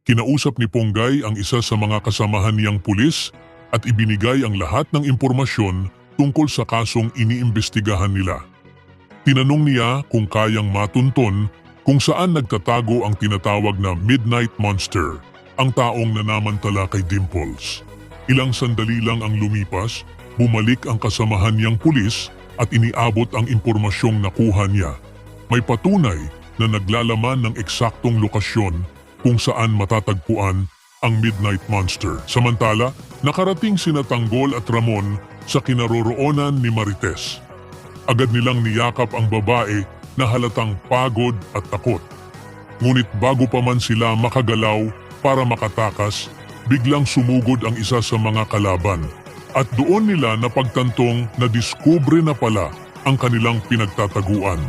Kinausap ni Ponggay ang isa sa mga kasamahan niyang pulis at ibinigay ang lahat ng impormasyon tungkol sa kasong iniimbestigahan nila. Tinanong niya kung kayang matunton kung saan nagtatago ang tinatawag na Midnight Monster, ang taong nanamantala kay Dimples. Ilang sandali lang ang lumipas, bumalik ang kasamahan niyang pulis at iniabot ang impormasyong nakuha niya. May patunay na naglalaman ng eksaktong lokasyon kung saan matatagpuan ang Midnight Monster. Samantala, nakarating sina Tanggol at Ramon sa kinaroroonan ni Marites. Agad nilang niyakap ang babae na halatang pagod at takot. Ngunit bago pa man sila makagalaw para makatakas, biglang sumugod ang isa sa mga kalaban. At doon nila napagtantong na diskubre na pala ang kanilang pinagtataguan.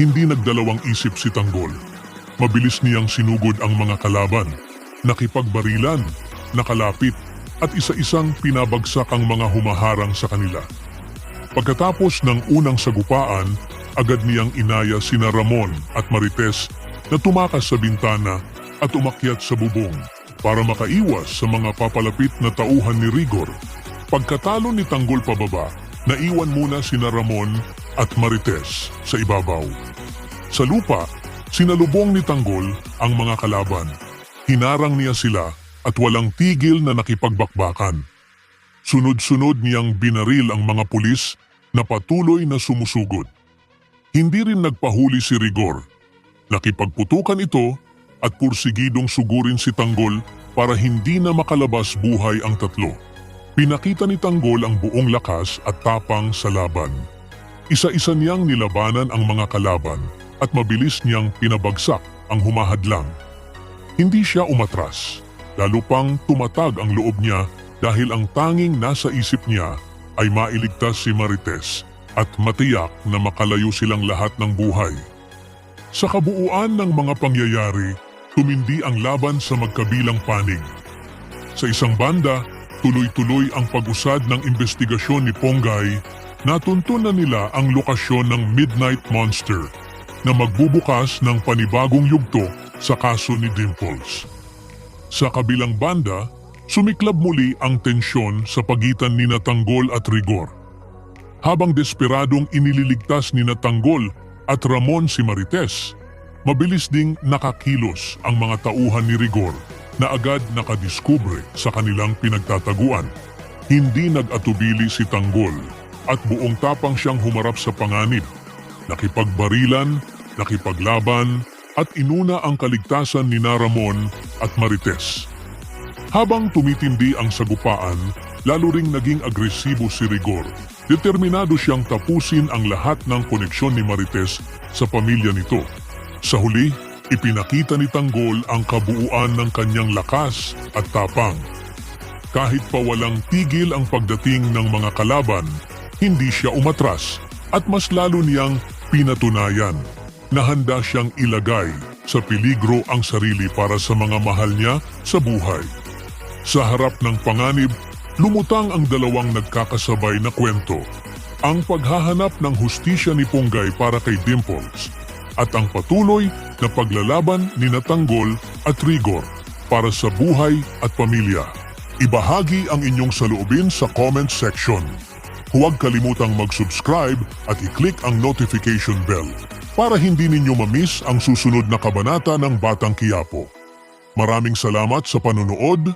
Hindi nagdalawang isip si Tanggol. Mabilis niyang sinugod ang mga kalaban, nakipagbarilan, nakalapit at isa-isang pinabagsak ang mga humaharang sa kanila. Pagkatapos ng unang sagupaan, agad niyang inaya sina Ramon at Marites na tumakas sa bintana at umakyat sa bubong para makaiwas sa mga papalapit na tauhan ni Rigor. Pagkatalo ni Tanggol pababa, naiwan muna sina Ramon at Marites sa ibabaw. Sa lupa, sinalubong ni Tanggol ang mga kalaban. Hinarang niya sila at walang tigil na nakipagbakbakan. Sunod-sunod niyang binaril ang mga pulis na patuloy na sumusugod. Hindi rin nagpahuli si Rigor. Nakipagputukan ito at pursigidong sugurin si Tanggol para hindi na makalabas buhay ang tatlo. Pinakita ni Tanggol ang buong lakas at tapang sa laban. Isa-isa niyang nilabanan ang mga kalaban at mabilis niyang pinabagsak ang humahadlang. Hindi siya umatras, lalo pang tumatag ang loob niya dahil ang tanging nasa isip niya ay mailigtas si Marites at matiyak na makalayo silang lahat ng buhay. Sa kabuuan ng mga pangyayari, tumindi ang laban sa magkabilang panig. Sa isang banda, tuloy-tuloy ang pag-usad ng investigasyon ni Ponggay. Natuntun na nila ang lokasyon ng Midnight Monster na magbubukas ng panibagong yugto sa kaso ni Dimples. Sa kabilang banda, sumiklab muli ang tensyon sa pagitan ni Tanggol at Rigor. Habang desperadong inililigtas ni Tanggol at Ramon si Marites, mabilis ding nakakilos ang mga tauhan ni Rigor na agad nakadiskubre sa kanilang pinagtataguan. Hindi nag-atubili si Tanggol at buong tapang siyang humarap sa panganib. Nakipagbarilan, nakipaglaban at inuna ang kaligtasan ni Ramon at Marites. Habang tumitindi ang sagupaan, lalo ring naging agresibo si Rigor. Determinado siyang tapusin ang lahat ng koneksyon ni Marites sa pamilya nito. Sa huli, ipinakita ni Tanggol ang kabuuan ng kanyang lakas at tapang. Kahit pa walang tigil ang pagdating ng mga kalaban, hindi siya umatras at mas lalo niyang pinatunayan na handa siyang ilagay sa peligro ang sarili para sa mga mahal niya sa buhay. Sa harap ng panganib, lumutang ang dalawang nagkakasabay na kwento. Ang paghahanap ng hustisya ni Ponggay para kay Dimples at ang patuloy na paglalaban ni Tanggol at Rigor para sa buhay at pamilya. Ibahagi ang inyong saloobin sa comment section. Huwag kalimutang mag-subscribe at i-click ang notification bell para hindi ninyo ma-miss ang susunod na kabanata ng Batang Quiapo. Maraming salamat sa panonood.